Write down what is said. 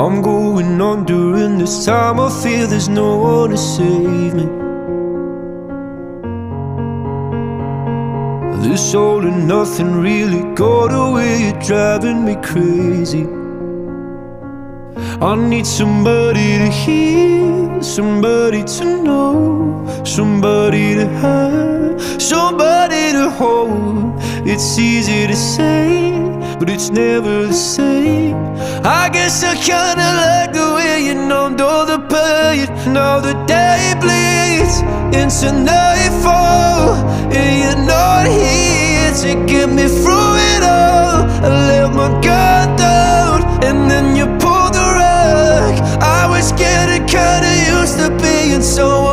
I'm going on during this time. I feel there's no one to save me. This all and nothing really got away, you're driving me crazy. I need somebody to hear, somebody to know, somebody to have, somebody to hold. It's easy to say, but it's never the same. I guess I kinda like the way you numbed all the pain. Now the day bleeds into nightfall, and you're not here to get me through it all. I let my guard down, and then you pulled the rug. I was getting kinda used to being so